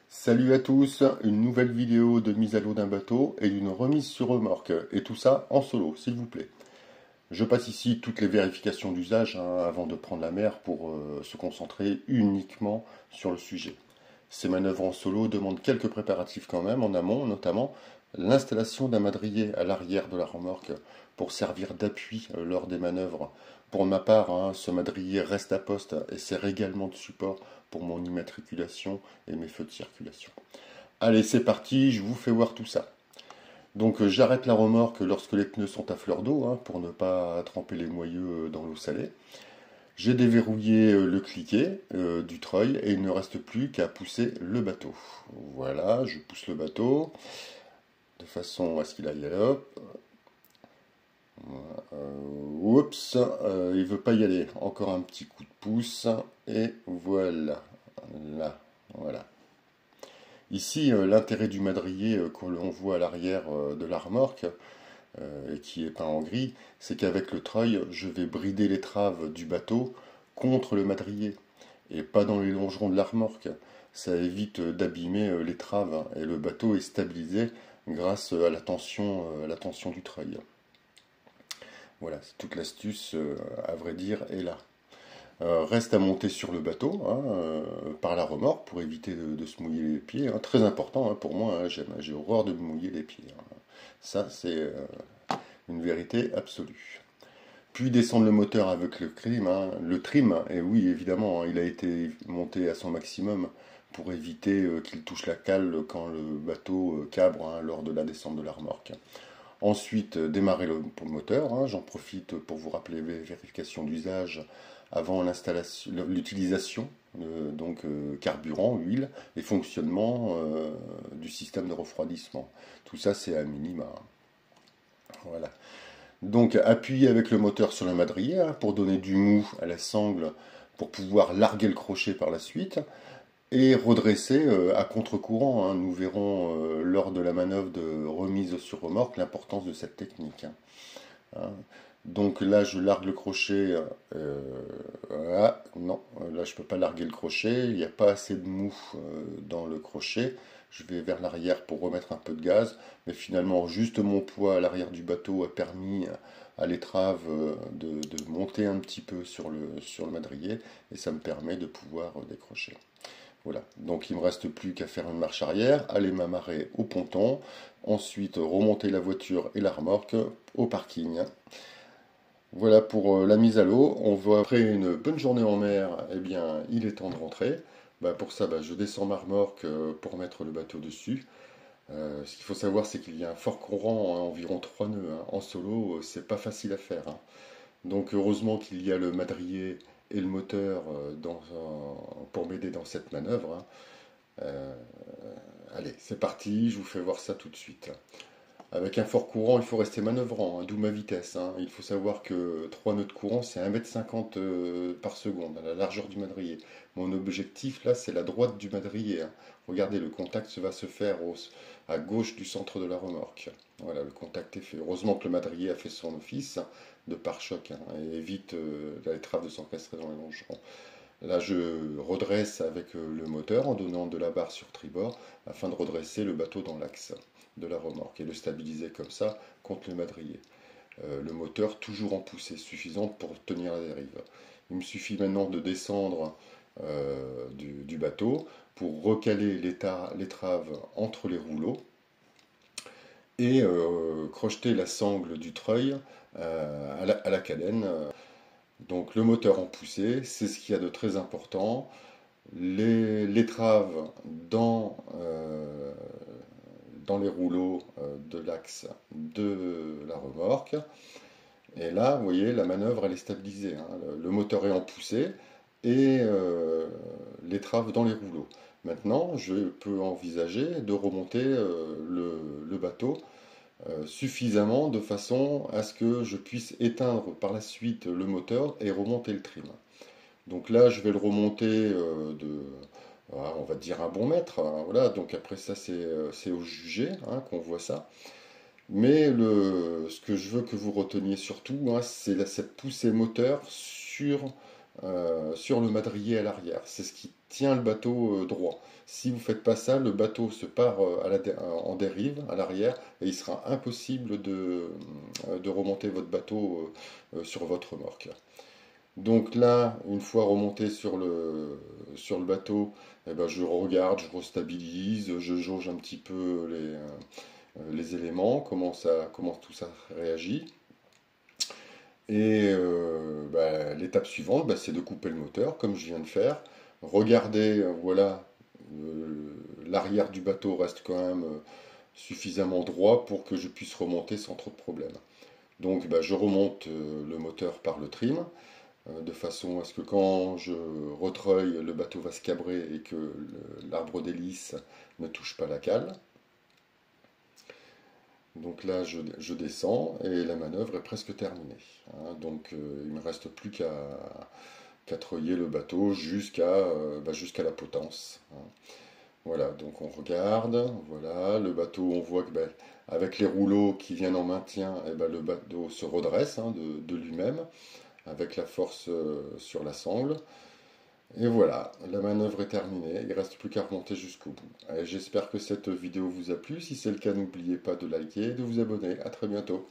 Salut à tous, une nouvelle vidéo de mise à l'eau d'un bateau et d'une remise sur remorque, et tout ça en solo, s'il vous plaît. Je passe ici toutes les vérifications d'usage avant de prendre la mer pour se concentrer uniquement sur le sujet. Ces manœuvres en solo demandent quelques préparatifs quand même, en amont notamment l'installation d'un madrier à l'arrière de la remorque pour servir d'appui lors des manœuvres. Pour ma part, ce madrier reste à poste et sert également de support pour mon immatriculation et mes feux de circulation. Allez, c'est parti, je vous fais voir tout ça. Donc j'arrête la remorque lorsque les pneus sont à fleur d'eau pour ne pas tremper les moyeux dans l'eau salée. J'ai déverrouillé le cliquet du treuil et il ne reste plus qu'à pousser le bateau. Voilà, je pousse le bateau de façon à ce qu'il aille à l'op. Oups, il veut pas y aller. Encore un petit coup de pouce et voilà. Là, voilà. Ici, l'intérêt du madrier que l'on voit à l'arrière de la remorque, et qui est peint en gris, c'est qu'avec le treuil, je vais brider l'étrave du bateau contre le madrier, et pas dans les longerons de la remorque. Ça évite d'abîmer l'étrave, et le bateau est stabilisé grâce à la tension du treuil. Voilà, c'est toute l'astuce, à vrai dire, est là. Reste à monter sur le bateau par la remorque pour éviter de se mouiller les pieds. Très important pour moi, j'ai horreur de me mouiller les pieds. Ça, c'est une vérité absolue. Puis descendre le moteur avec le trim. Le trim, et oui, évidemment, il a été monté à son maximum pour éviter qu'il touche la cale quand le bateau cabre lors de la descente de la remorque. Ensuite, démarrer le moteur. J'en profite pour vous rappeler les vérifications d'usage avant l'utilisation, donc carburant, huile et fonctionnement du système de refroidissement. Tout ça, c'est à minima. Voilà. Donc, appuyer avec le moteur sur le madrier pour donner du mou à la sangle pour pouvoir larguer le crochet par la suite et redresser à contre-courant. Nous verrons lors de la manœuvre de remise sur remorque l'importance de cette technique. Donc là, je largue le crochet. Non, là, je ne peux pas larguer le crochet. Il n'y a pas assez de mou dans le crochet. Je vais vers l'arrière pour remettre un peu de gaz. Mais finalement, juste mon poids à l'arrière du bateau a permis à l'étrave de monter un petit peu sur le madrier. Et ça me permet de pouvoir décrocher. Voilà, donc il ne me reste plus qu'à faire une marche arrière, aller m'amarrer au ponton, ensuite remonter la voiture et la remorque au parking. Voilà pour la mise à l'eau. On voit après une bonne journée en mer, eh bien il est temps de rentrer. Pour ça, je descends ma remorque pour mettre le bateau dessus. Ce qu'il faut savoir, c'est qu'il y a un fort courant, environ 3 nœuds. En solo, c'est pas facile à faire. Donc heureusement qu'il y a le madrier et le moteur pour m'aider dans cette manœuvre. Allez, c'est parti, je vous fais voir ça tout de suite. Avec un fort courant, il faut rester manœuvrant, d'où ma vitesse. Il faut savoir que 3 nœuds de courant, c'est 1,50 m par seconde, à la largeur du madrier. Mon objectif, là, c'est la droite du madrier. Regardez, le contact va se faire à gauche du centre de la remorque. Voilà, le contact est fait. Heureusement que le madrier a fait son office de pare-choc et évite l'étrave de s'encastrer dans les longerons. Là, je redresse avec le moteur en donnant de la barre sur tribord afin de redresser le bateau dans l'axe de la remorque et le stabiliser comme ça contre le madrier. Le moteur toujours en poussée suffisante pour tenir la dérive. Il me suffit maintenant de descendre du bateau pour recaler l'étrave entre les rouleaux et crocheter la sangle du treuil à la cadène. Donc le moteur en poussée, c'est ce qu'il y a de très important. L'étrave dans les rouleaux de l'axe de la remorque. Et là, vous voyez, la manœuvre, elle est stabilisée. Le moteur est en poussée et l'étrave dans les rouleaux. Maintenant, je peux envisager de remonter le bateau suffisamment de façon à ce que je puisse éteindre par la suite le moteur et remonter le trim. Donc là, je vais le remonter on va dire un bon mètre. Voilà, donc après ça, c'est au jugé qu'on voit ça. Mais ce que je veux que vous reteniez surtout, c'est cette poussée moteur sur sur le madrier à l'arrière. C'est ce qui tient le bateau droit. Si vous ne faites pas ça, le bateau se part en dérive à l'arrière et il sera impossible de remonter votre bateau sur votre remorque. Donc là, une fois remonté sur le bateau, eh ben, je regarde, je restabilise, je jauge un petit peu les éléments, comment tout ça réagit. Et bah, l'étape suivante, bah, c'est de couper le moteur, comme je viens de faire. Regardez, voilà, l'arrière du bateau reste quand même suffisamment droit pour que je puisse remonter sans trop de problèmes. Donc bah, je remonte le moteur par le trim, de façon à ce que quand je retreuille, le bateau va se cabrer et que l'arbre d'hélice ne touche pas la cale. Donc là, je descends et la manœuvre est presque terminée. Hein. Donc il ne me reste plus qu'à treuiller le bateau jusqu'à la potence. Hein. Voilà, donc on regarde, voilà, le bateau, on voit que ben, avec les rouleaux qui viennent en maintien, eh ben, le bateau se redresse hein, de lui-même, avec la force sur la sangle. Et voilà, la manœuvre est terminée, il ne reste plus qu'à remonter jusqu'au bout. J'espère que cette vidéo vous a plu, si c'est le cas n'oubliez pas de liker et de vous abonner, à très bientôt.